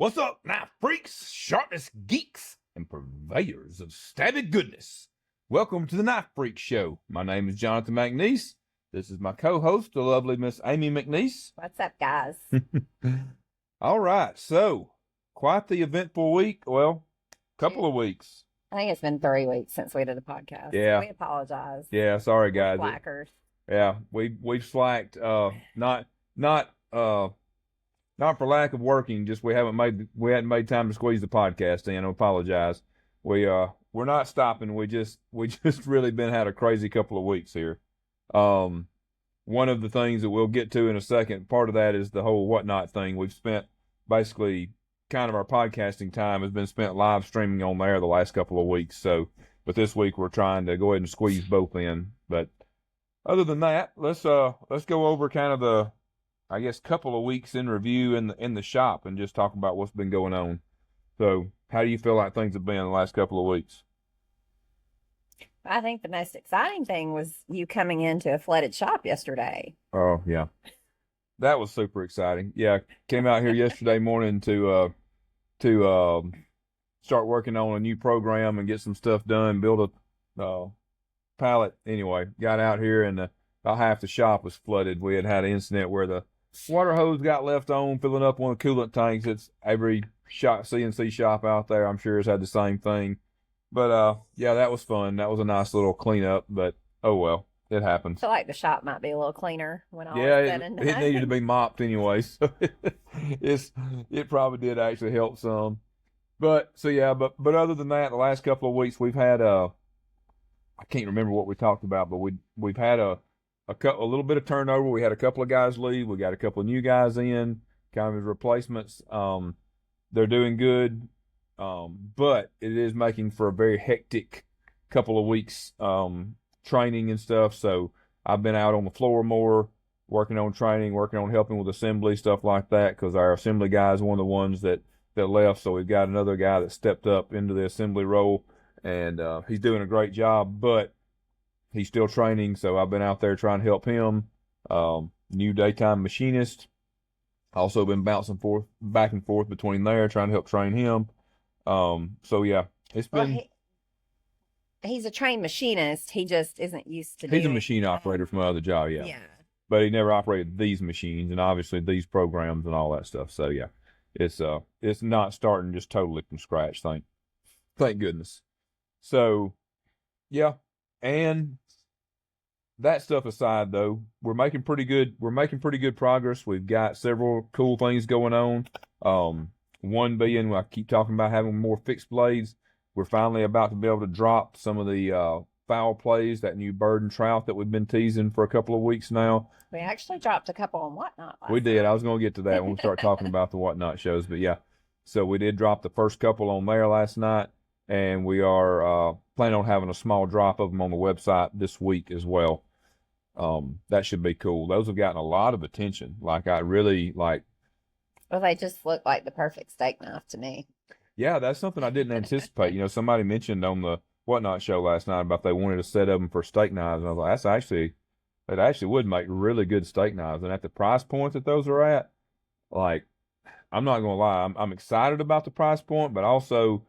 What's up, knife freaks, sharpness geeks, and purveyors of stabby goodness? Welcome to the Knife Freak Show. My name is Jonathan McNeese. This is my co-host, the lovely Miss Amy McNeese. What's up, guys? All right, so quite the eventful week. Well, couple of weeks. I think it's been 3 weeks since we did a podcast. Yeah. We apologize. Yeah, sorry guys. Slackers. Yeah, we've slacked. Not for lack of working, just we hadn't made time to squeeze the podcast in. I apologize. We're not stopping. We just really had a crazy couple of weeks here. One of the things that we'll get to in a second, part of that is the whole whatnot thing. We've spent basically kind of our podcasting time has been spent live streaming on there the last couple of weeks. So, but this week we're trying to go ahead and squeeze both in. But other than that, let's go over kind of the, I guess, couple of weeks in review in the shop and just talk about what's been going on. So, how do you feel like things have been the last couple of weeks? I think the most exciting thing was you coming into a flooded shop yesterday. Oh, yeah. That was super exciting. Yeah, came out here yesterday morning to start working on a new program and get some stuff done, build a pallet. Anyway, got out here and about half the shop was flooded. We had an incident where the water hose got left on, filling up one of the coolant tanks. It's every CNC shop out there, I'm sure, has had the same thing. But yeah, that was fun. That was a nice little cleanup, but oh well, it happens. I feel like the shop might be a little cleaner when all Yeah, is said and done. it needed to be mopped anyway, so it probably did actually help some. But so yeah, but other than that, the last couple of weeks we've had I can't remember what we talked about, but we've had a little bit of turnover. We had a couple of guys leave. We got a couple of new guys in, kind of as replacements. They're doing good, but it is making for a very hectic couple of weeks training and stuff. So I've been out on the floor more, working on training, working on helping with assembly, stuff like that, because our assembly guy is one of the ones that left. So we've got another guy that stepped up into the assembly role, and he's doing a great job, but he's still training. So I've been out there trying to help him. New daytime machinist. Also been bouncing back and forth between there, trying to help train him. So yeah, it's been. Well, he's a trained machinist. He just isn't used to. He's a machine operator from another job, yeah. Yeah. But he never operated these machines and obviously these programs and all that stuff. So yeah, it's not starting just totally from scratch. Thank goodness. So yeah, and that stuff aside, though, we're making pretty good progress. We've got several cool things going on. One being, I keep talking about having more fixed blades. We're finally about to be able to drop some of the foul plays, that new bird and trout that we've been teasing for a couple of weeks now. We actually dropped a couple on Whatnot last We did. night. I was going to get to that when we start talking about the Whatnot shows. But yeah, so we did drop the first couple on there last night, and we are planning on having a small drop of them on the website this week as well. That should be cool. Those have gotten a lot of attention. Like, I really like. Well, they just look like the perfect steak knife to me. Yeah, that's something I didn't anticipate. You know, somebody mentioned on the Whatnot show last night about they wanted a set of them for steak knives, and I was like, that actually would make really good steak knives. And at the price point that those are at, like, I'm not gonna lie, I'm excited about the price point, but also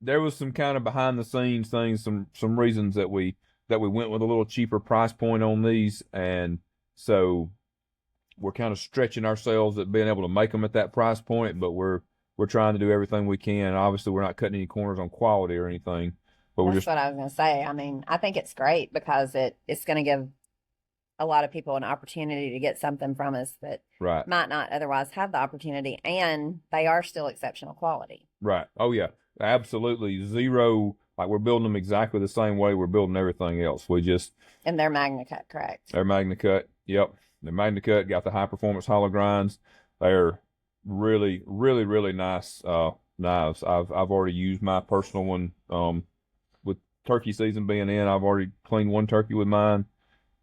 there was some kind of behind the scenes things, some reasons that we went with a little cheaper price point on these, and so we're kind of stretching ourselves at being able to make them at that price point, but we're trying to do everything we can. Obviously, we're not cutting any corners on quality or anything, but That's what I was going to say. I mean, I think it's great because it's going to give a lot of people an opportunity to get something from us that right. might not otherwise have the opportunity, and they are still exceptional quality. Right. Oh yeah, absolutely. Zero. Like, we're building them exactly the same way we're building everything else. And they're MagnaCut, correct? They're MagnaCut. Yep. They're MagnaCut, got the high performance hollow grinds. They're really, really, really nice knives. I've already used my personal one. With turkey season being in, I've already cleaned one turkey with mine.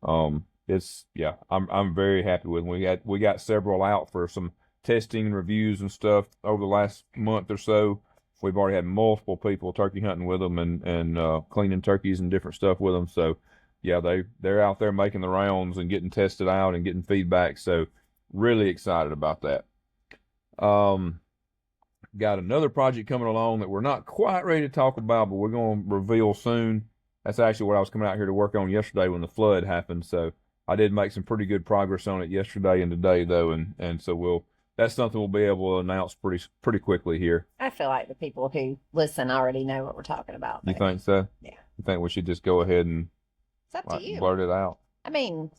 I'm very happy with them. We got several out for some testing and reviews and stuff over the last month or so. We've already had multiple people turkey hunting with them and cleaning turkeys and different stuff with them. So yeah, they're out there making the rounds and getting tested out and getting feedback. So really excited about that. Got another project coming along that we're not quite ready to talk about, but we're going to reveal soon. That's actually what I was coming out here to work on yesterday when the flood happened. So I did make some pretty good progress on it yesterday and today, though, and so that's something we'll be able to announce pretty quickly here. I feel like the people who listen already know what we're talking about. You think so? Yeah. You think we should just go ahead and It's up to you. blurt it out? I mean,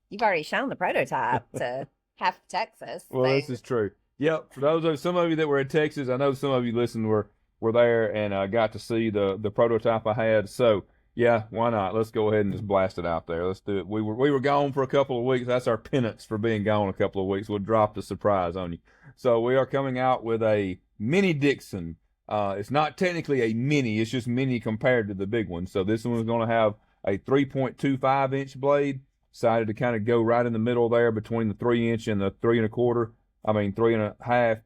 you've already shown the prototype to half of Texas. Well, this is true. Yep. For those of some of you that were in Texas, I know some of you listened were there and got to see the prototype I had. So yeah, why not? Let's go ahead and just blast it out there. Let's do it. We were gone for a couple of weeks. That's our penance for being gone a couple of weeks. We'll drop the surprise on you. So we are coming out with a mini Dixon. It's not technically a mini. It's just mini compared to the big one. So this one's going to have a 3.25 inch blade. Decided to kind of go right in the middle there between the 3 inch and the 3 1/4. 3.5.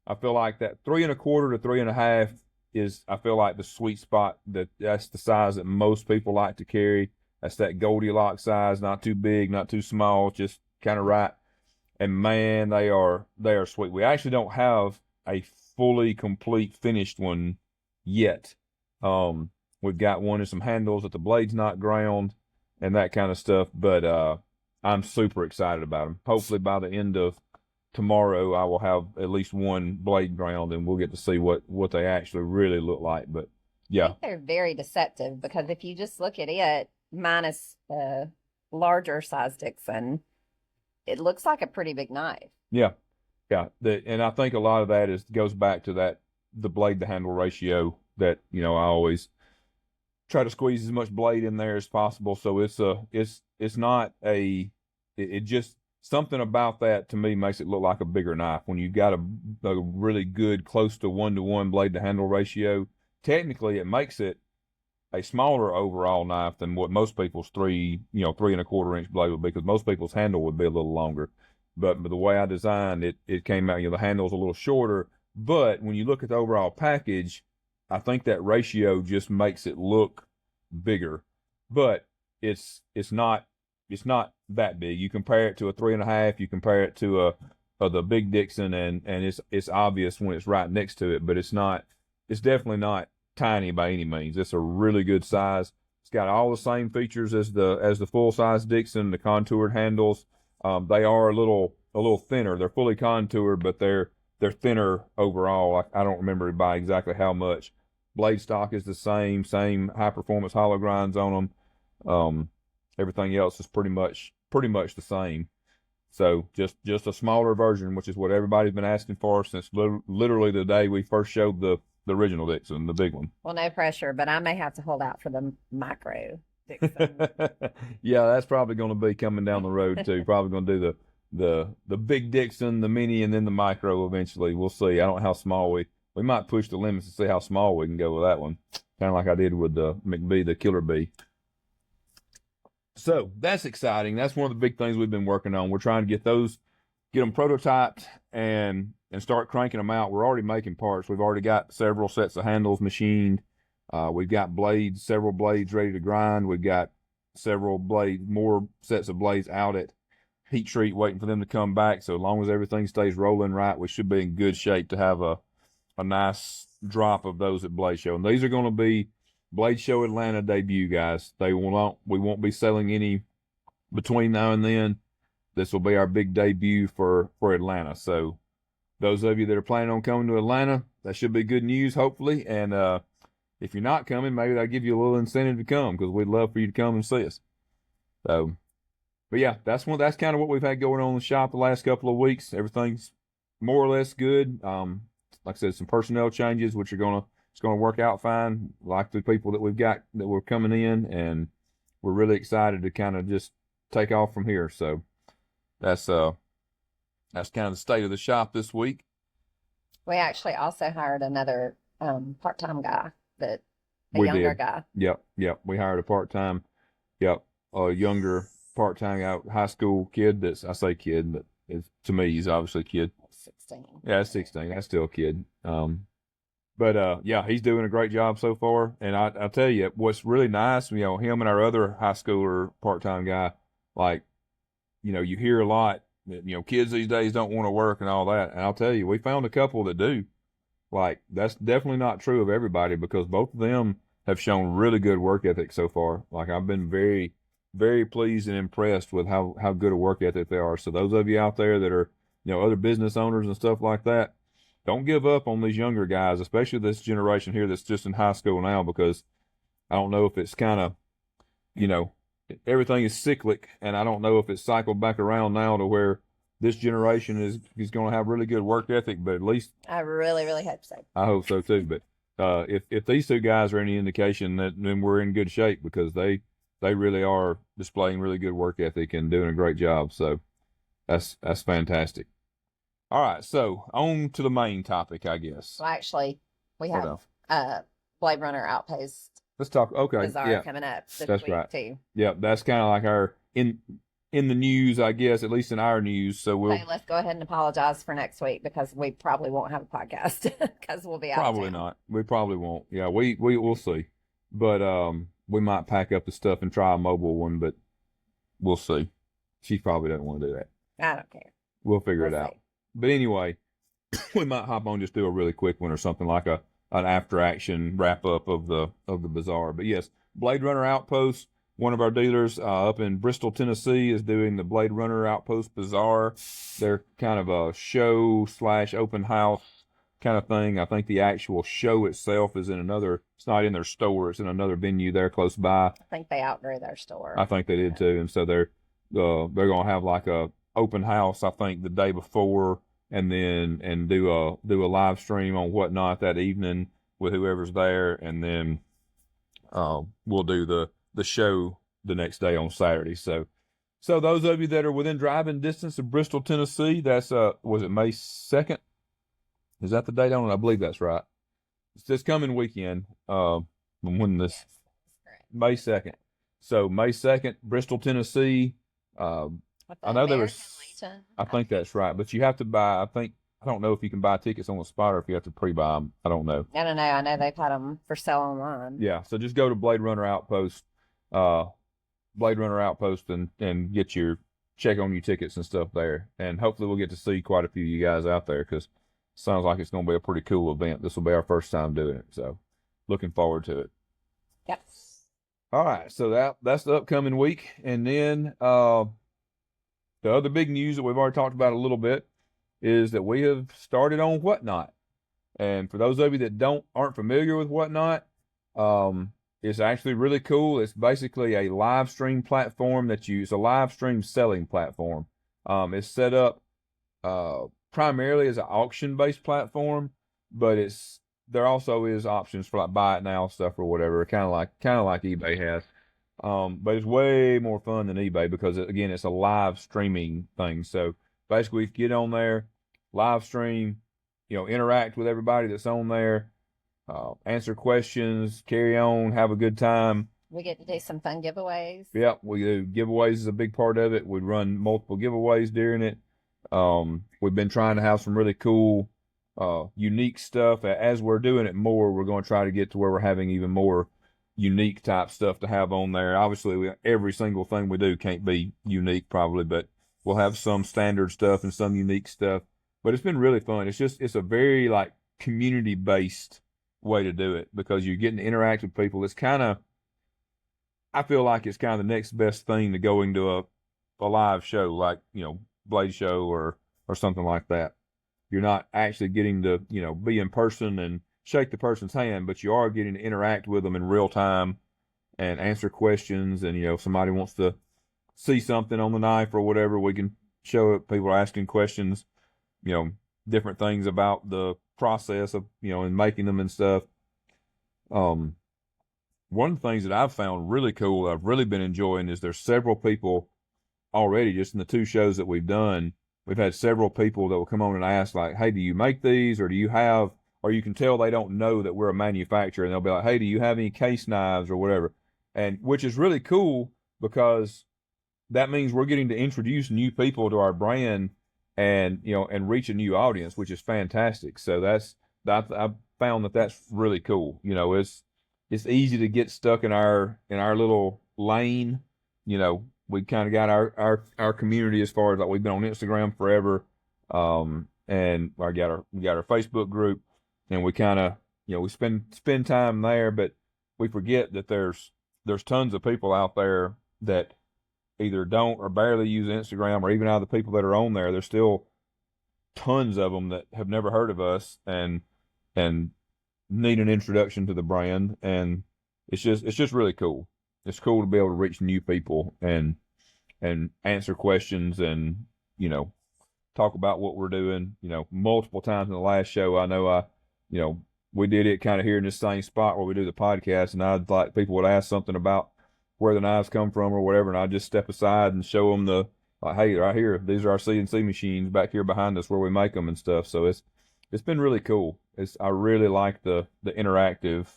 I feel like that 3 1/4 to 3.5 is, I feel like, the sweet spot. That's the size that most people like to carry. That's that Goldilocks size, not too big, not too small, just kind of right. And man, they are sweet. We actually don't have a fully complete finished one yet. We've got one and some handles that the blade's not ground and that kind of stuff, but I'm super excited about them. Hopefully by the end of tomorrow I will have at least one blade ground and we'll get to see what they actually really look like. But yeah, I think they're very deceptive because if you just look at it minus a larger size Dixon, it looks like a pretty big knife. Yeah. And I think a lot of that goes back to the blade to handle ratio that, I always try to squeeze as much blade in there as possible. So it's not it just, something about that to me makes it look like a bigger knife. When you got a really good close to 1-to-1 blade to handle ratio, technically it makes it a smaller overall knife than what most people's 3 1/4 inch blade would be, because most people's handle would be a little longer. But the way I designed it, it came out, the handle's a little shorter. But when you look at the overall package, I think that ratio just makes it look bigger. But it's not that big. You compare it to a 3.5, you compare it to the big Dixon, and it's obvious when it's right next to it, but it's definitely not tiny by any means. It's a really good size. It's got all the same features as the full size Dixon, the contoured handles. They are a little thinner. They're fully contoured, but they're thinner overall. I don't remember by exactly how much. Blade stock is the same high performance hollow grinds on them. Everything else is pretty much the same. So just a smaller version, which is what everybody's been asking for since literally the day we first showed the original Dixon, the big one. Well, no pressure, but I may have to hold out for the micro Dixon. Yeah, that's probably going to be coming down the road too. Probably going to do the big Dixon, the mini, and then the micro eventually. We'll see. I don't know how small we might push the limits to see how small we can go with that one. Kind of like I did with the McBee, the Killer Bee. So that's exciting. That's one of the big things we've been working on. We're trying to get them prototyped and start cranking them out. We're already making parts. We've already got several sets of handles machined. We've got several blades ready to grind. We've got more sets of blades out at heat treat waiting for them to come back. So as long as everything stays rolling right, we should be in good shape to have a nice drop of those at Blade Show. And these are going to be Blade Show Atlanta debut, guys. We won't be selling any between now and then. This will be our big debut for Atlanta. So those of you that are planning on coming to Atlanta, that should be good news, hopefully. And if you're not coming, maybe that'll give you a little incentive to come, because we'd love for you to come and see us. So, but yeah, that's kind of what we've had going on in the shop the last couple of weeks. Everything's more or less good. Like I said, some personnel changes, which it's gonna work out fine. Like the people that we've got that were coming in, and we're really excited to kind of just take off from here. So that's kind of the state of the shop this week. We actually also hired another part-time guy, a younger guy. Yep. We hired a part-time, a younger part-time guy, high school kid. I say kid, but to me, he's obviously a kid. 16. Yeah, 16. That's still a kid. But yeah, he's doing a great job so far. And I'll tell you, what's really nice, him and our other high schooler part-time guy, like, you hear a lot kids these days don't want to work and all that. And I'll tell you, we found a couple that do. Like, that's definitely not true of everybody, because both of them have shown really good work ethic so far. Like, I've been very, very pleased and impressed with how good a work ethic they are. So those of you out there that are, other business owners and stuff like that, don't give up on these younger guys, especially this generation here that's just in high school now, because I don't know if it's kind of, everything is cyclic, and I don't know if it's cycled back around now to where this generation is going to have really good work ethic, but at least I really, really hope so. I hope so too. But if these two guys are any indication, then we're in good shape, because they really are displaying really good work ethic and doing a great job. So that's fantastic. All right, so on to the main topic, I guess. Well, actually, we What have else? Blade Runner Outpost Let's talk. Okay, Bazaar yeah, coming up this that's week right. too. Yeah, that's kind of like our in the news, I guess, at least in our news. So we'll Okay, let's go ahead and apologize for next week, because we probably won't have a podcast because we'll be out. probably not. We probably won't. Yeah, we'll see. But we might pack up the stuff and try a mobile one, but we'll see. She probably doesn't want to do that. I don't care. We'll figure We'll it out. see. But anyway, we might hop on, just do a really quick one or something like an after action wrap up of the bazaar. But yes, Blade Runner Outpost, one of our dealers up in Bristol, Tennessee, is doing the Blade Runner Outpost Bazaar. They're kind of a show / open house kind of thing. I think the actual show itself is it's not in their store, it's in another venue there close by. I think they outgrew their store. I think they did too. And so they're going to have like a open house, I think, the day before, and then do a live stream on Whatnot that evening with whoever's there, and then we'll do the show the next day on Saturday. So those of you that are within driving distance of Bristol, Tennessee, that's was it May 2nd? Is that the date on it? I believe that's right. It's this coming weekend. When this Yes, correct. May 2nd. So May 2nd, Bristol, Tennessee. With the I know there was. American Legion. I think that's right, but you have to buy. I don't know if you can buy tickets on the spot or if you have to pre-buy them. I don't know. I don't know. I know they've had them for sale online. Yeah, so just go to Blade Runner Outpost, and get check on your tickets and stuff there, and hopefully we'll get to see quite a few of you guys out there, because it sounds like it's going to be a pretty cool event. This will be our first time doing it, so looking forward to it. Yep. All right, so that's the upcoming week, and then the other big news that we've already talked about a little bit is that we have started on Whatnot. And for those of you that aren't familiar with Whatnot, it's actually really cool. It's basically a live stream platform it's a live stream selling platform. It's set up primarily as an auction-based platform, but there also is options for like buy it now stuff or whatever, kind of like eBay has. But it's way more fun than eBay, because again, it's a live streaming thing. So basically, get on there, live stream, interact with everybody that's on there, answer questions, carry on, have a good time. We get to do some fun giveaways. Yep, we do. Giveaways is a big part of it. We run multiple giveaways during it. We've been trying to have some really cool, unique stuff. As we're doing it more, we're going to try to get to where we're having even more unique type stuff to have on there. Obviously, every single thing we do can't be unique probably, but we'll have some standard stuff and some unique stuff. But it's been really fun. It's a very like community based way to do it, because you're getting to interact with people. I feel like it's kind of the next best thing to going to a live show, like, Blade Show or something like that. You're not actually getting to, be in person and shake the person's hand, but you are getting to interact with them in real time and answer questions. And, if somebody wants to see something on the knife or whatever, we can show it. People are asking questions, different things about the process of, in making them and stuff. One of the things that I've found really cool, I've really been enjoying, is there's several people already just in the 2 shows that we've done. We've had several people that will come on and ask, like, hey, do you make these, or do you have, or you can tell they don't know that we're a manufacturer, and they'll be like, hey, do you have any case knives or whatever? And which is really cool, because that means we're getting to introduce new people to our brand and, and reach a new audience, which is fantastic. So I've found that that's really cool. It's easy to get stuck in our little lane, we kind of got our community as far as like we've been on Instagram forever, and we got our Facebook group, and we kind of we spend time there, but we forget that there's tons of people out there that either don't or barely use Instagram, or even out of the people that are on there, there's still tons of them that have never heard of us and need an introduction to the brand, and it's just really cool. It's cool to be able to reach new people and answer questions and talk about what we're doing. Multiple times in the last show, I know we did it kind of here in this same spot where we do the podcast, and I'd like people would ask something about where the knives come from or whatever, and I'd just step aside and show them like, hey, right here, these are our CNC machines back here behind us where we make them and stuff. So it's been really cool. I really like the interactive.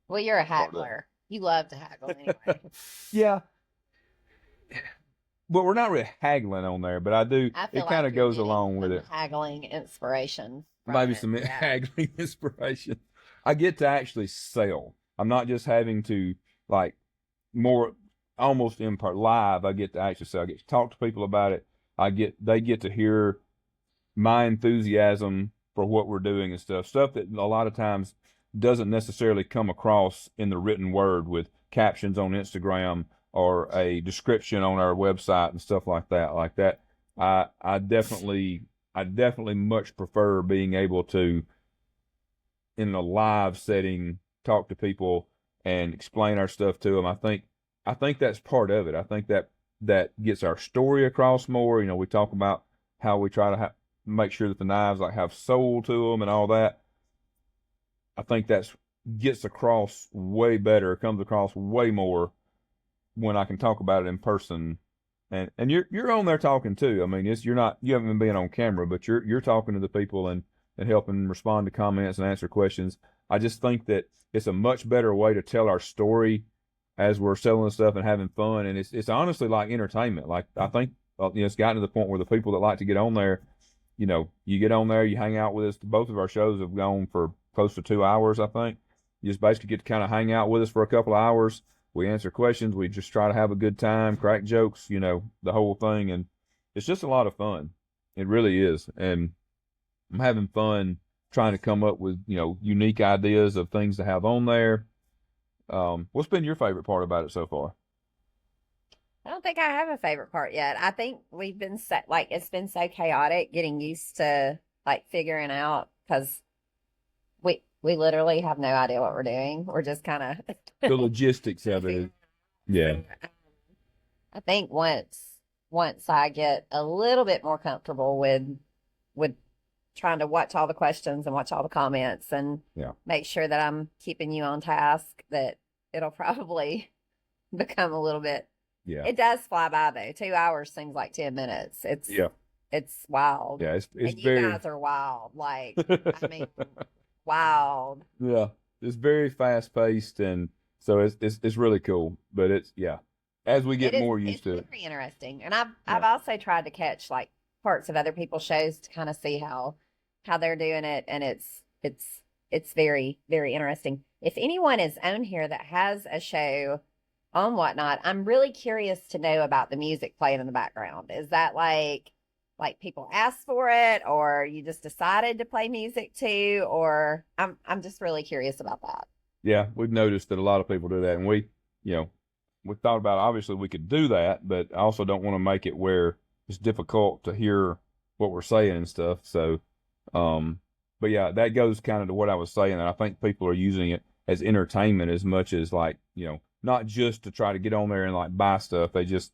Well, you're a haggler. You love to haggle anyway. Yeah. But we're not really haggling on there, but I do. I feel It kind like of you're goes getting along with some it. haggling inspiration. from Maybe it. some Yeah. haggling inspiration. I get to actually sell. I'm not just having to like more almost in part live. I get to actually sell. I get to talk to people about it. They get to hear my enthusiasm for what we're doing and stuff that a lot of times doesn't necessarily come across in the written word with captions on Instagram or a description on our website and stuff like that. I definitely much prefer being able to, in a live setting, talk to people and explain our stuff to them. I think that's part of it. I think that gets our story across more. We talk about how we try to make sure that the knives like have soul to them and all that. I think that's gets across way better, comes across way more when I can talk about it in person. And you're on there talking too. I mean, you haven't been being on camera, but you're talking to the people and helping respond to comments and answer questions. I just think that it's a much better way to tell our story as we're selling stuff and having fun. And it's honestly like entertainment. Like I think it's gotten to the point where the people that like to get on there, you get on there, you hang out with us. Both of our shows have gone for close to 2 hours, I think. You just basically get to kind of hang out with us for a couple of hours. We answer questions. We just try to have a good time, crack jokes, the whole thing. And it's just a lot of fun. It really is. And I'm having fun trying to come up with, unique ideas of things to have on there. What's been your favorite part about it so far? I don't think I have a favorite part yet. I think we've been it's been so chaotic getting used to like figuring out because we literally have no idea what we're doing. We're just kind of The logistics of it. Yeah. I think once I get a little bit more comfortable with trying to watch all the questions and watch all the comments and make sure that I'm keeping you on task, that it'll probably become a little bit. Yeah. It does fly by though. 2 hours seems like 10 minutes. It's wild. Yeah, it's and very. You guys are wild. Like, I mean, wild. Yeah, it's very fast paced, and so it's really cool. But as we get more used to it, it's very interesting. And I've also tried to catch like parts of other people's shows to kind of see how they're doing it, and it's very, very interesting. If anyone is on here that has a show on Whatnot, I'm really curious to know about the music playing in the background. Is that like people asked for it, or you just decided to play music too, or I'm just really curious about that. Yeah, we've noticed that a lot of people do that, and we thought about obviously we could do that, but I also don't want to make it where it's difficult to hear what we're saying and stuff. So, but yeah, that goes kind of to what I was saying, that I think people are using it as entertainment as much as like, not just to try to get on there and like buy stuff. They just,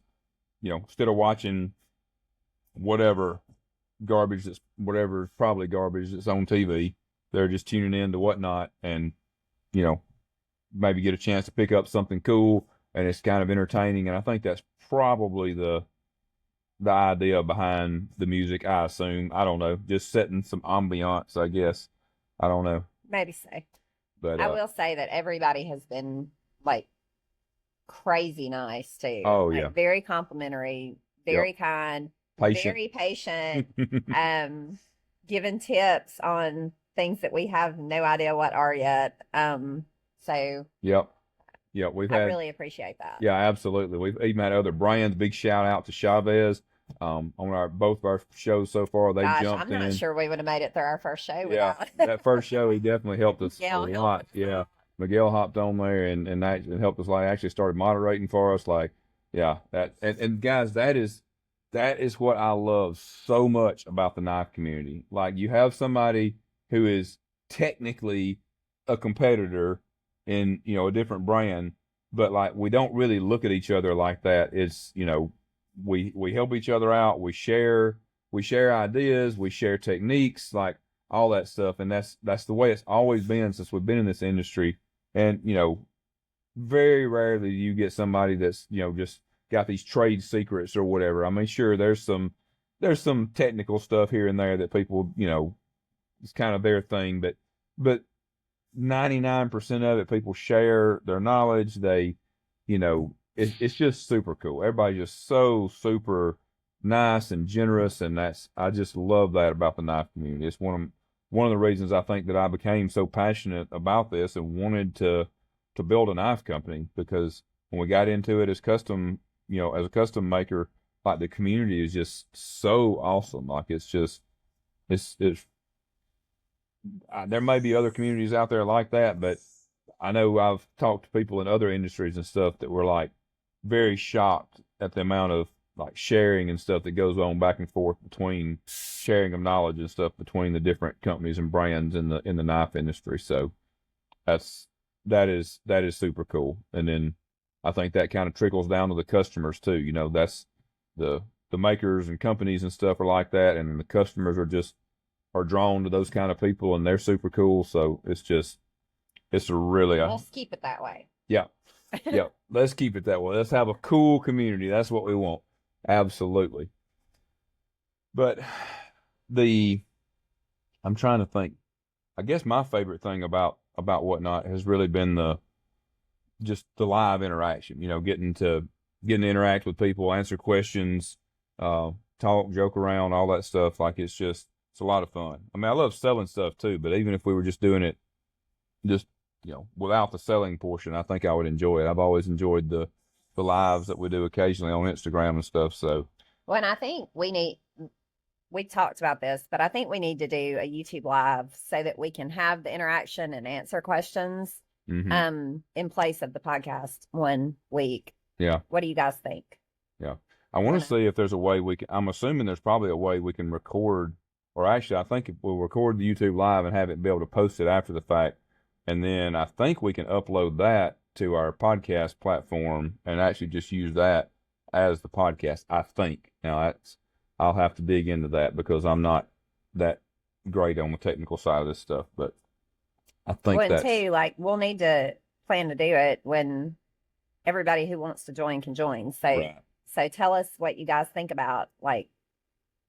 instead of watching whatever probably garbage that's on TV, they're just tuning in to Whatnot and, maybe get a chance to pick up something cool, and it's kind of entertaining. And I think that's probably the idea behind the music, I assume. I don't know, just setting some ambiance, I guess. I don't know. Maybe so. But I will say that everybody has been like crazy nice too. Oh, like, yeah. Very complimentary, very kind, patient. very patient, giving tips on things that we have no idea what are yet. So Yep. Yeah, we've I had, really appreciate that. yeah, absolutely. We've even had other brands. Big shout out to Chavez. On both of our shows so far, they Gosh, jumped I'm not in. sure we would have made it through our first show Yeah, without that first show, he definitely helped us a Miguel helping lot. us Yeah, out. Miguel hopped on there and helped us. Like, actually started moderating for us. Like, yeah, and guys, that is what I love so much about the knife community. Like, you have somebody who is technically a competitor in, a different brand, but like, we don't really look at each other like that. It's, we help each other out. We share ideas, we share techniques, like all that stuff. And that's the way it's always been since we've been in this industry. And, very rarely do you get somebody that's, just got these trade secrets or whatever. I mean, sure, there's some technical stuff here and there that people, it's kind of their thing, but 99% of it, people share their knowledge. They, it's just super cool. Everybody's just so super nice and generous, and I just love that about the knife community. It's one of the reasons I think that I became so passionate about this and wanted to build a knife company, because when we got into it as as a custom maker, like, the community is just so awesome. Like, it's there may be other communities out there like that, but I know I've talked to people in other industries and stuff that were like very shocked at the amount of like sharing and stuff that goes on back and forth between sharing of knowledge and stuff between the different companies and brands in the knife industry. So that is super cool. And then I think that kind of trickles down to the customers too. That's the makers and companies and stuff are like that, and the customers are drawn to those kind of people, and they're super cool. So it's a really Let's keep it that way. yeah. Yeah, let's keep it that way. Let's have a cool community. That's what we want. Absolutely. But I'm trying to think. I guess my favorite thing about Whatnot has really been just the live interaction. Getting to interact with people, answer questions, talk, joke around, all that stuff. Like, it's a lot of fun. I mean, I love selling stuff too, but even if we were just doing it just without the selling portion, I think I would enjoy it. I've always enjoyed the lives that we do occasionally on Instagram and stuff. So, well, and I think we talked about this, but I think we need to do a YouTube live so that we can have the interaction and answer questions in place of the podcast one week. Yeah. What do you guys think? Yeah. I want to see if there's a way I'm assuming there's probably a way we can record, or actually, I think we'll record the YouTube live and have it be able to post it after the fact. And then I think we can upload that to our podcast platform and actually just use that as the podcast, I think. Now, I'll have to dig into that because I'm not that great on the technical side of this stuff, but I think too, like, we'll need to plan to do it when everybody who wants to join can join. So, right. So tell us what you guys think about, like,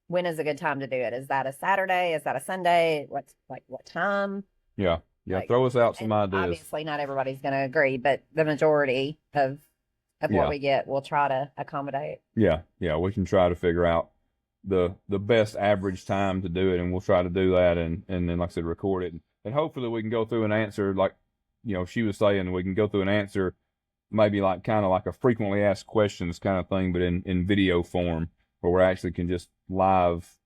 when is a good time to do it? Is that a Saturday? Is that a Sunday? What time? Yeah. Yeah, throw us out some ideas. Obviously, not everybody's going to agree, but the majority of what we get, we'll try to accommodate. Yeah, we can try to figure out the best average time to do it, and we'll try to do that, and then, like I said, record it, and hopefully we can go through and answer, like, she was saying, we can go through and answer maybe like kind of like a frequently asked questions kind of thing, but in video form, where we actually can just live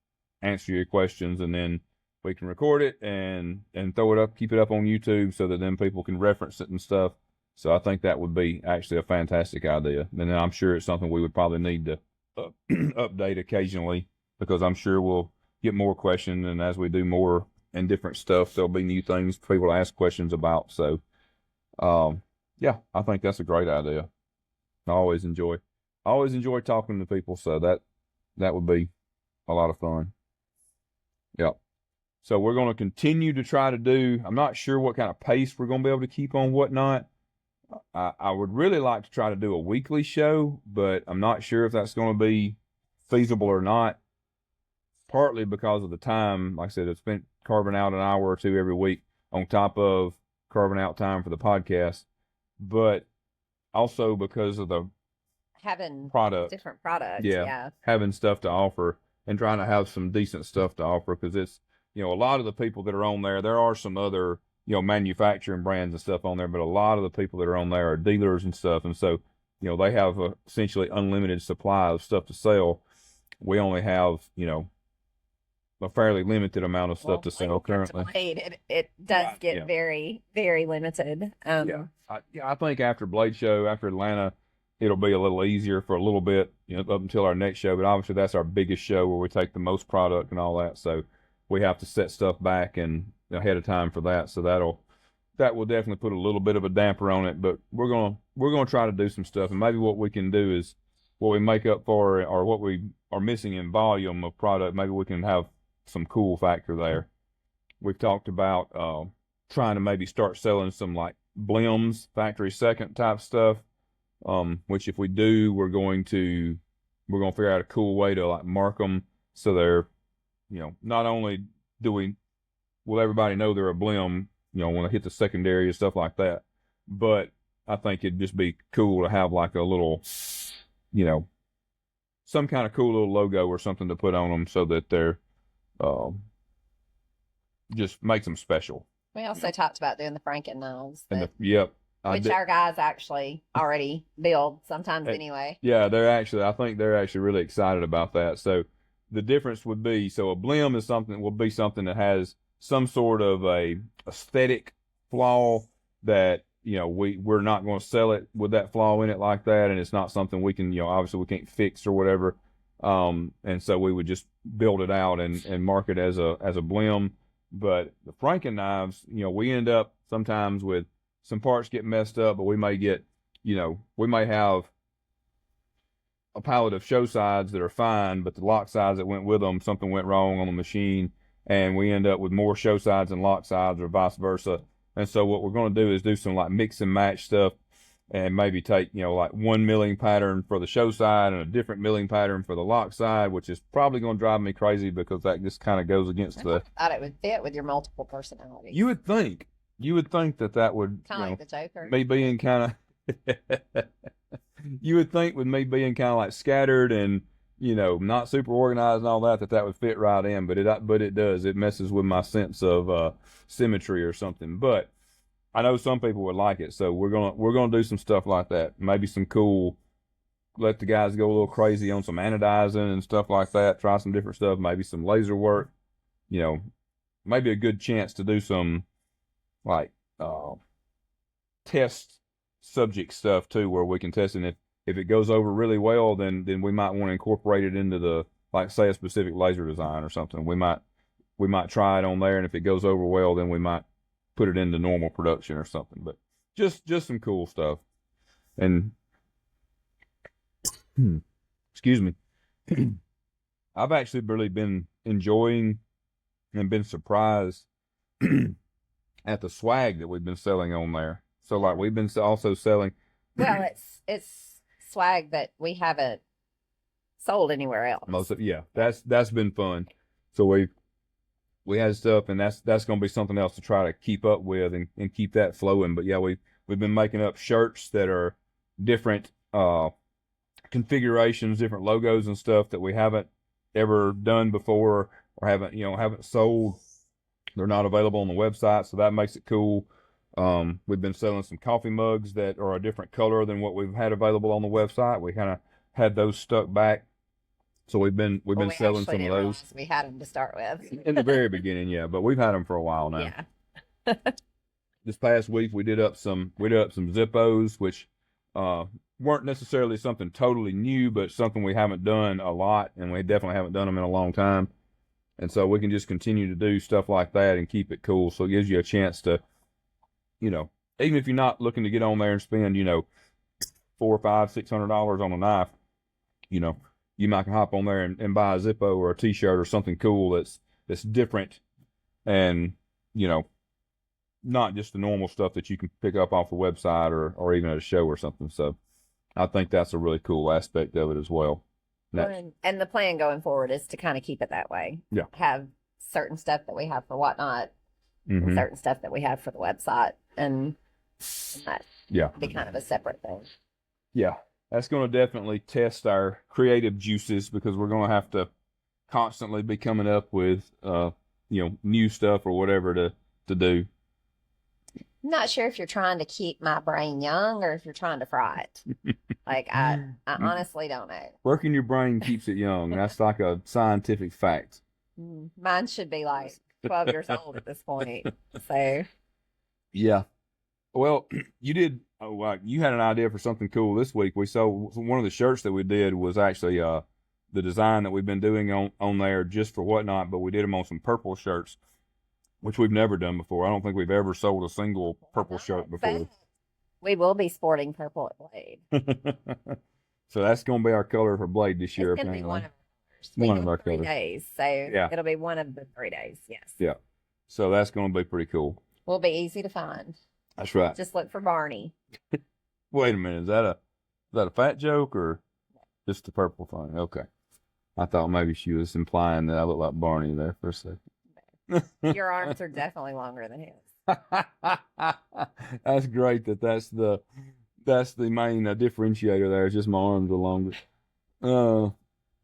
answer your questions, and then we can record it and throw it up, keep it up on YouTube so that then people can reference it and stuff. So I think that would be actually a fantastic idea. And then I'm sure it's something we would probably need to update occasionally, because I'm sure we'll get more questions. And as we do more and different stuff, there'll be new things for people to ask questions about. So, yeah, I think that's a great idea. I always enjoy talking to people. So that would be a lot of fun. Yeah. So we're going to continue to try to do, I'm not sure what kind of pace we're going to be able to keep on Whatnot. I would really like to try to do a weekly show, but I'm not sure if that's going to be feasible or not. Partly because of the time, like I said, I've spent carving out an hour or two every week on top of carving out time for the podcast, but also because of the having different products. Yeah. Having stuff to offer and trying to have some decent stuff to offer, because it's, a lot of the people that are on there are some other, manufacturing brands and stuff on there, but a lot of the people that are on there are dealers and stuff. And so, they have a essentially unlimited supply of stuff to sell. We only have, a fairly limited amount of stuff to sell currently. It does Right, get yeah. very, very limited. I think after Blade Show, after Atlanta, it'll be a little easier for a little bit, up until our next show. But obviously, that's our biggest show where we take the most product and all that. So we have to set stuff back and ahead of time for that. So that will definitely put a little bit of a damper on it. But we're gonna try to do some stuff, and maybe what we can do is what we make up for or what we are missing in volume of product. Maybe we can have some cool factor there. We've talked about trying to maybe start selling some like Blims, factory second type stuff. Which if we do, we're going to figure out a cool way to like mark them so they're, not only will everybody know they're a Blim, when they hit the secondary and stuff like that, but I think it'd just be cool to have like a little, some kind of cool little logo or something to put on them so that they're, just makes them special. We also talked about doing the Franken knives, And yep. which our guys actually already build sometimes anyway. Yeah, I think they're actually really excited about that. So the difference would be, so a Blim will be something that has some sort of a aesthetic flaw that, we're not going to sell it with that flaw in it like that. And it's not something we can, obviously we can't fix or whatever. And so we would just build it out and mark it as a Blim. But the Franken knives, we end up sometimes with some parts get messed up, but we may get, we may have a pallet of show sides that are fine, but the lock sides that went with them, something went wrong on the machine, and we end up with more show sides and lock sides or vice versa. And so what we're going to do is do some like mix and match stuff and maybe take, like one milling pattern for the show side and a different milling pattern for the lock side, which is probably going to drive me crazy because that just kind of goes against I thought it would fit with your multiple personalities. You would think that would kind of like the Joker. Me being kind of you would think with me being kind of like scattered and not super organized and all that would fit right in, but it does. It messes with my sense of symmetry or something. But I know some people would like it, so we're gonna do some stuff like that. Maybe some cool. Let the guys go a little crazy on some anodizing and stuff like that. Try some different stuff. Maybe some laser work. Maybe a good chance to do some like test subject stuff too, where we can test it. And if it goes over really well, then we might want to incorporate it into the, like say a specific laser design or something. We might try it on there, and if it goes over well, then we might put it into normal production or something. But just some cool stuff. And excuse me. I've actually really been enjoying and been surprised at the swag that we've been selling on there. So like we've been also selling. Well, it's swag that we haven't sold anywhere else. That's been fun. So we had stuff, and that's going to be something else to try to keep up with and keep that flowing. But yeah, we've been making up shirts that are different configurations, different logos and stuff that we haven't ever done before or haven't sold. They're not available on the website, so that makes it cool. We've been selling some coffee mugs that are a different color than what we've had available on the website. We kind of had those stuck back. So we've been selling some of those. We had them to start with in the very beginning, yeah, but we've had them for a while now. Yeah. This past week we did up some Zippos, which weren't necessarily something totally new, but something we haven't done a lot, and we definitely haven't done them in a long time. And so we can just continue to do stuff like that and keep it cool. So it gives you a chance to, even if you're not looking to get on there and spend, $400, $500, $600 on a knife, you might can hop on there and buy a Zippo or a t-shirt or something cool that's different and, not just the normal stuff that you can pick up off the website or even at a show or something. So I think that's a really cool aspect of it as well. And the plan going forward is to kind of keep it that way. Yeah. Have certain stuff that we have for Whatnot, Mm-hmm. and certain stuff that we have for the website, and that Yeah. be kind of a separate thing. Yeah. That's going to definitely test our creative juices because we're going to have to constantly be coming up with, new stuff or whatever to do. I'm not sure if you're trying to keep my brain young or if you're trying to fry it. Like I honestly don't know. Working your brain keeps it young. That's like a scientific fact. Mine should be like 12 years old at this point. So Yeah. Well, you did. You had an idea for something cool this week. We saw one of the shirts that we did was actually the design that we've been doing on there just for Whatnot, but we did them on some purple shirts, which we've never done before. I don't think we've ever sold a single purple shirt before. We will be sporting purple at Blade. So that's going to be our color for Blade this year. It's going to be one of our 3 colors. days. So Yeah. it'll be one of the 3 days. Yes. Yeah. So that's going to be pretty cool. Will be easy to find. That's right. Just look for Barney. Wait a minute. Is that a fat joke or just the purple thing? Okay. I thought maybe she was implying that I look like Barney there for a second. Your arms are definitely longer than his. That's great. That's the main differentiator there. It's just my arms are longer.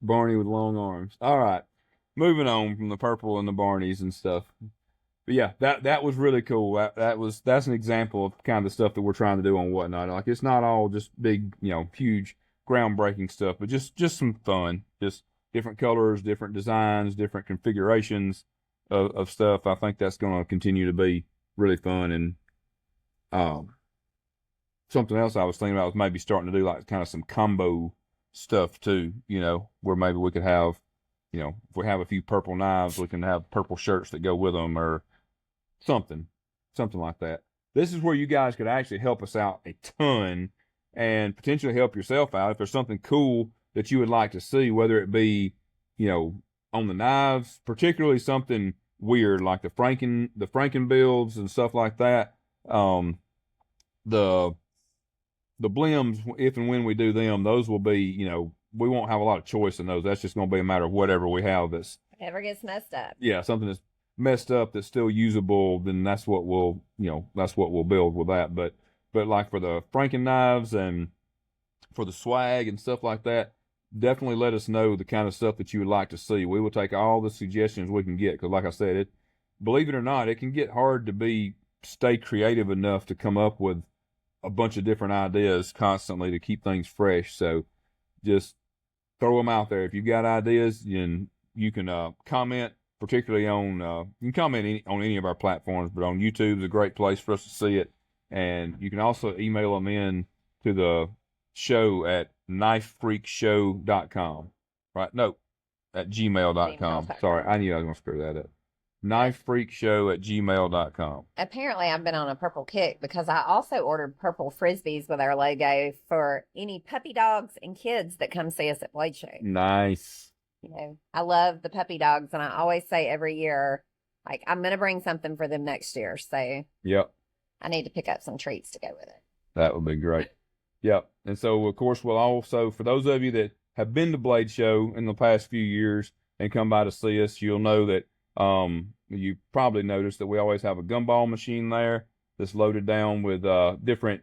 Barney with long arms. All right. Moving on from the purple and the Barneys and stuff. But yeah, that was really cool. That's an example of kind of the stuff that we're trying to do on Whatnot. Like it's not all just big, huge groundbreaking stuff, but just some fun, just different colors, different designs, different configurations of stuff. I think that's going to continue to be really fun. And something else I was thinking about was maybe starting to do like kind of some combo stuff too, where maybe we could have, if we have a few purple knives, we can have purple shirts that go with them or something like that. This is where you guys could actually help us out a ton and potentially help yourself out if there's something cool that you would like to see, whether it be, on the knives, particularly something weird like the Franken builds and stuff like that. The blims, if and when we do them, those will be, we won't have a lot of choice in those. That's just going to be a matter of whatever we have that's whatever gets messed up. Yeah, something that's messed up that's still usable, then that's what we'll build with that. But like for the Franken knives and for the swag and stuff like that, definitely let us know the kind of stuff that you would like to see. We will take all the suggestions we can get because, like I said, believe it or not, it can get hard to stay creative enough to come up with a bunch of different ideas constantly to keep things fresh. So just throw them out there. If you've got ideas, you can comment, particularly on you can comment on any of our platforms, but on YouTube is a great place for us to see it. And you can also email them in to the show at knifefreakshow.com. Right? No, at gmail.com. Sorry, I knew I was going to screw that up. knifefreakshow@gmail.com. Apparently, I've been on a purple kick because I also ordered purple Frisbees with our logo for any puppy dogs and kids that come see us at Blade Show. Nice. I love the puppy dogs, and I always say every year, like, I'm going to bring something for them next year. So, yep. I need to pick up some treats to go with it. That would be great. Yep. And so, of course, we'll also, for those of you that have been to Blade Show in the past few years and come by to see us, you'll know that you probably noticed that we always have a gumball machine there that's loaded down with different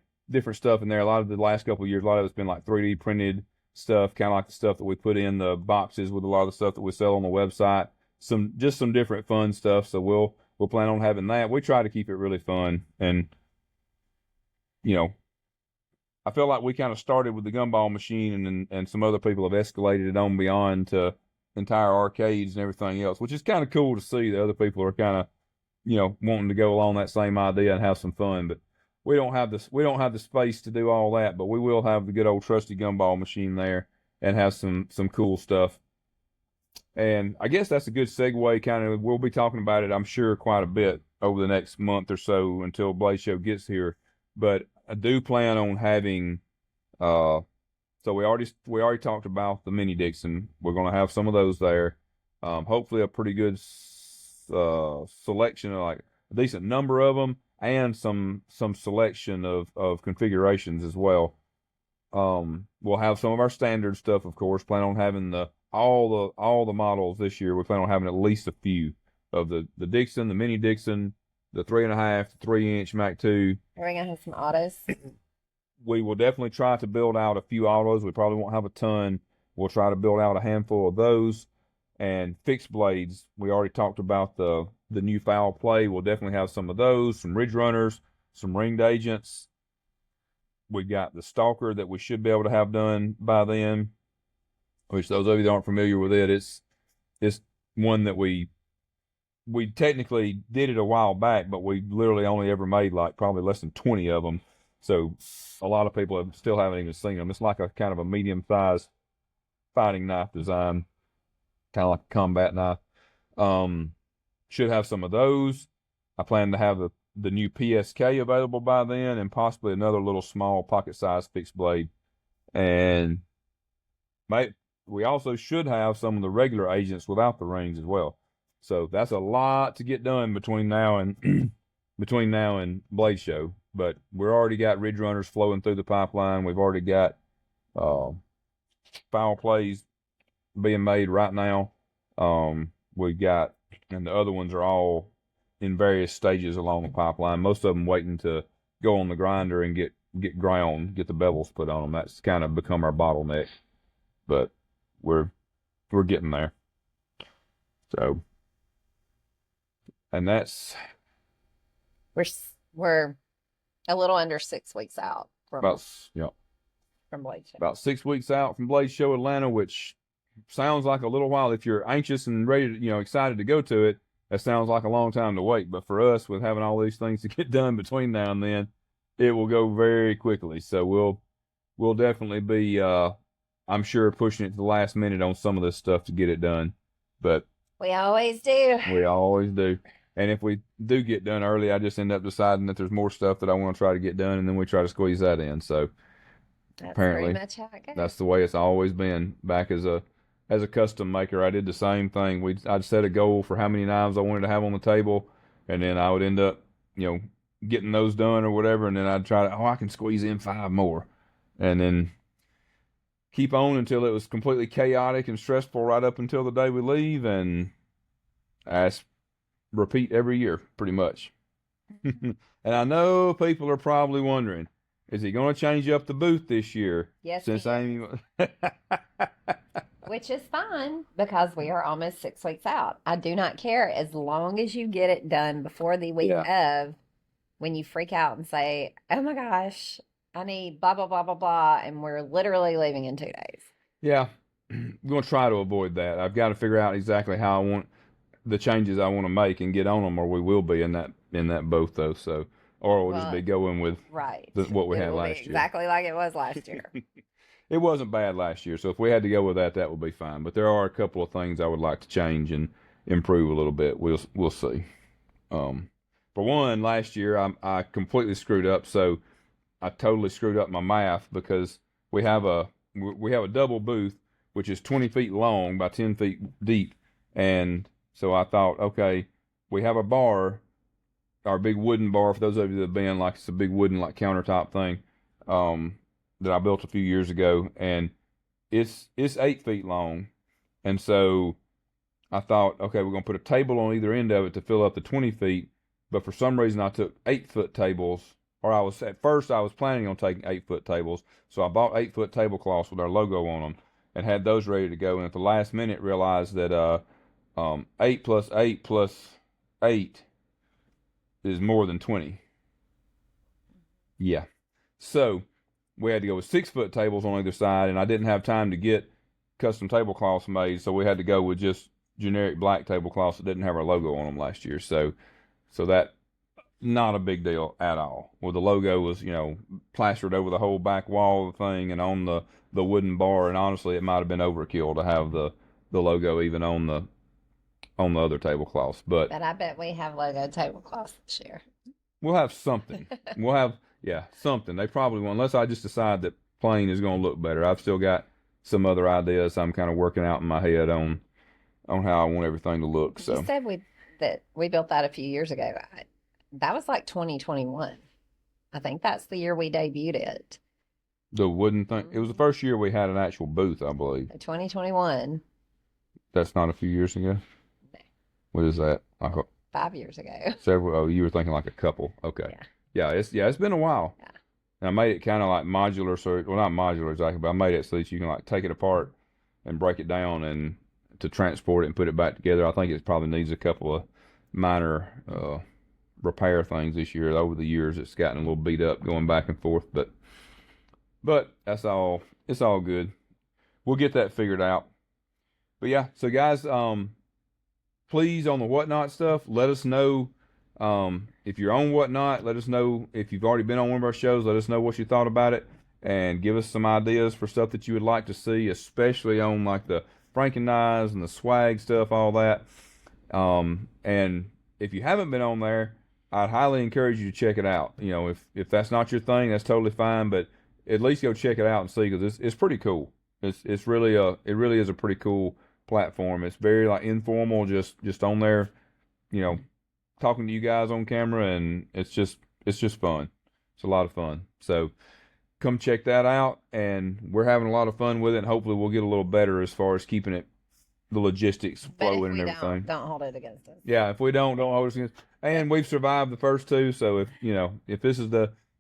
stuff in there. A lot of the last couple of years, a lot of it's been like 3D printed stuff, kind of like the stuff that we put in the boxes with a lot of the stuff that we sell on the website. Some different fun stuff. So we'll plan on having that. We try to keep it really fun, and I feel like we kind of started with the gumball machine, and some other people have escalated it on beyond to entire arcades and everything else, which is kind of cool to see that other people are kind of, wanting to go along that same idea and have some fun. But we don't have the space to do all that, but we will have the good old trusty gumball machine there and have some cool stuff. And I guess that's a good segue. Kind of, we'll be talking about it, I'm sure, quite a bit over the next month or so until Blade Show gets here. But I do plan on having, so we already talked about the Mini Dixon. We're going to have some of those there. Hopefully a pretty good selection, of like a decent number of them, and some selection of configurations as well. We'll have some of our standard stuff, of course. Plan on having all the models this year. We plan on having at least a few of the Dixon, the Mini Dixon, the 3.5 to 3-inch Mac 2. Are we gonna have some autos? We will definitely try to build out a few autos. We probably won't have a ton. We'll try to build out a handful of those. And fixed blades, we already talked about the new foul play. We'll definitely have some of those, some Ridge Runners. some ringed agents. We got the stalker that we should be able to have done by then, which those of you that aren't familiar with it, it's one that we technically did it a while back, but we literally only ever made like probably less than 20 of them. So a lot of people still haven't even seen them. It's like a kind of a medium-sized fighting knife design, kind of like a combat knife. Should have some of those. I plan to have the new PSK available by then, and possibly another little small pocket-sized fixed blade. And we also should have some of the regular agents without the rings as well. So that's a lot to get done between now and Blade Show. But we're already got Ridge Runners flowing through the pipeline. We've already got foul plays being made right now. We've got, and the other ones are all in various stages along the pipeline. Most of them waiting to go on the grinder and get ground, get the bevels put on them. That's kind of become our bottleneck, but we're getting there. So, and that's we're a little under 6 weeks out from Blade Show. About 6 weeks out from Blade Show Atlanta, which sounds like a little while. If you're anxious and ready to, excited to go to it, that sounds like a long time to wait. But for us, with having all these things to get done between now and then, it will go very quickly. So we'll definitely be, I'm sure, pushing it to the last minute on some of this stuff to get it done. But we always do. We always do. And if we do get done early, I just end up deciding that there's more stuff that I want to try to get done, and then we try to squeeze that in. So that's apparently, pretty much how it goes. That's the way it's always been. Back as a custom maker, I did the same thing. I'd set a goal for how many knives I wanted to have on the table, and then I would end up, getting those done or whatever, and then I'd try to, I can squeeze in 5 more, and then keep on until it was completely chaotic and stressful right up until the day we leave, and repeat every year, pretty much. And I know people are probably wondering, is he going to change up the booth this year? Yes. Since Which is fine, because we are almost 6 weeks out. I do not care as long as you get it done before the week of, when you freak out and say, oh my gosh, I need blah, blah, blah, blah, blah, and we're literally leaving in 2 days. Yeah. I'm going to try to avoid that. I've got to figure out exactly how I want the changes I want to make and get on them, or we will be in that boat though. So, or we'll just be going with what we had last year. Exactly like it was last year. It wasn't bad last year, so if we had to go with that would be fine. But there are a couple of things I would like to change and improve a little bit. We'll see. For one, last year I completely screwed up. So I totally screwed up my math, because we have a double booth, which is 20 feet long by 10 feet deep, and so I thought, okay, we have a bar, our big wooden bar, for those of you that have been, like, it's a big wooden, like, countertop thing, that I built a few years ago, and it's 8 feet long. And so I thought, okay, we're going to put a table on either end of it to fill up the 20 feet. But for some reason I took 8-foot tables, or at first I was planning on taking 8-foot tables. So I bought 8-foot tablecloths with our logo on them and had those ready to go. And at the last minute realized that, 8 plus 8 plus 8 is more than 20. Yeah. So we had to go with 6-foot tables on either side, and I didn't have time to get custom tablecloths made, so we had to go with just generic black tablecloths that didn't have our logo on them last year. So that, not a big deal at all. Well, the logo was, plastered over the whole back wall of the thing and on the wooden bar, and honestly, it might have been overkill to have the logo even on the other tablecloths. But I bet we have logo tablecloths this year. We'll have something. We'll have, something. They probably won't, unless I just decide that plain is going to look better. I've still got some other ideas I'm kind of working out in my head on how I want everything to look. So you said we built that a few years ago. That was like 2021. I think that's the year we debuted it. The wooden thing. It was the first year we had an actual booth, I believe. 2021. That's not a few years ago? No. What is that? 5 years ago. Several. Oh, you were thinking like a couple. Okay. Yeah. It's been a while. Yeah. And I made it kind of like modular, so, well, not modular exactly, but I made it so that you can like take it apart and break it down and to transport it and put it back together. I think it probably needs a couple of minor repair things this year. Over the years, it's gotten a little beat up going back and forth, but that's all. It's all good. We'll get that figured out. But yeah, so guys, please on the Whatnot stuff, let us know if you're on Whatnot. Let us know if you've already been on one of our shows. Let us know what you thought about it, and give us some ideas for stuff that you would like to see, especially on like the Franken-Knives and the swag stuff, all that. And if you haven't been on there, I'd highly encourage you to check it out. You know, if that's not your thing, that's totally fine, but at least go check it out and see, because it's pretty cool. It really is a pretty cool platform. It's very like informal, just on there, you know, talking to you guys on camera, and it's just fun. It's a lot of fun. So come check that out, and we're having a lot of fun with it, and hopefully we'll get a little better as far as keeping it, the logistics flowing and everything. Don't hold it against us. Yeah, if we don't hold us against. And we've survived the first two, so if it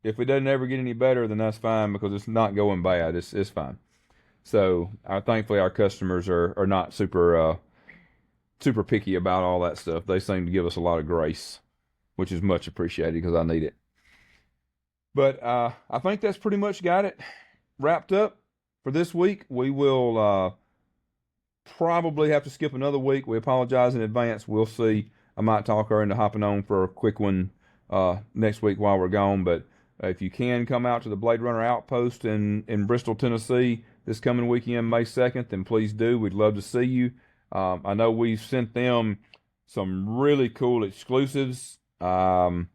doesn't ever get any better, then that's fine, because it's not going bad. It's fine. So thankfully our customers are not super picky about all that stuff. They seem to give us a lot of grace, which is much appreciated, because I need it. But I think that's pretty much got it wrapped up for this week. We will probably have to skip another week. We apologize in advance. We'll see. I might talk her into hopping on for a quick one next week while we're gone. But if you can come out to the Blade Runner Outpost in Bristol, Tennessee this coming weekend, May 2nd, then please do. We'd love to see you. I know we've sent them some really cool exclusives. I'm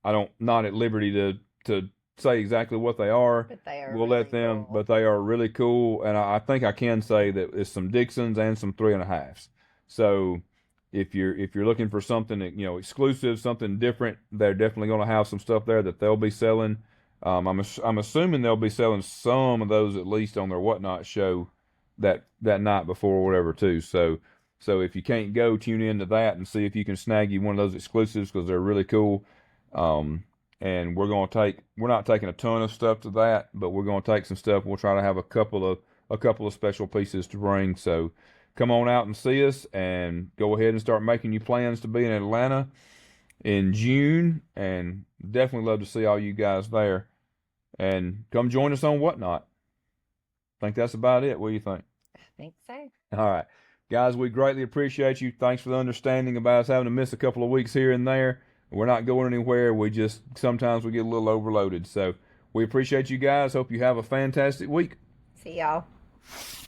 not at liberty to say exactly what they are. But they are. We'll really let them, cool. but they are really cool. And I think I can say that it's some Dixons and some 3.5s. So if you're looking for something that, exclusive, something different, they're definitely going to have some stuff there that they'll be selling. I'm assuming they'll be selling some of those at least on their Whatnot show that night before or whatever too. So if you can't go, tune into that and see if you can snag you one of those exclusives, because they're really cool. And we're not taking a ton of stuff to that, but we're going to take some stuff. We'll try to have a couple of special pieces to bring. So come on out and see us, and go ahead and start making your plans to be in Atlanta in June, and definitely love to see all you guys there. And come join us on Whatnot. I think that's about it. What do you think? I think so. All right. Guys, we greatly appreciate you. Thanks for the understanding about us having to miss a couple of weeks here and there. We're not going anywhere. Sometimes we get a little overloaded. So we appreciate you guys. Hope you have a fantastic week. See y'all.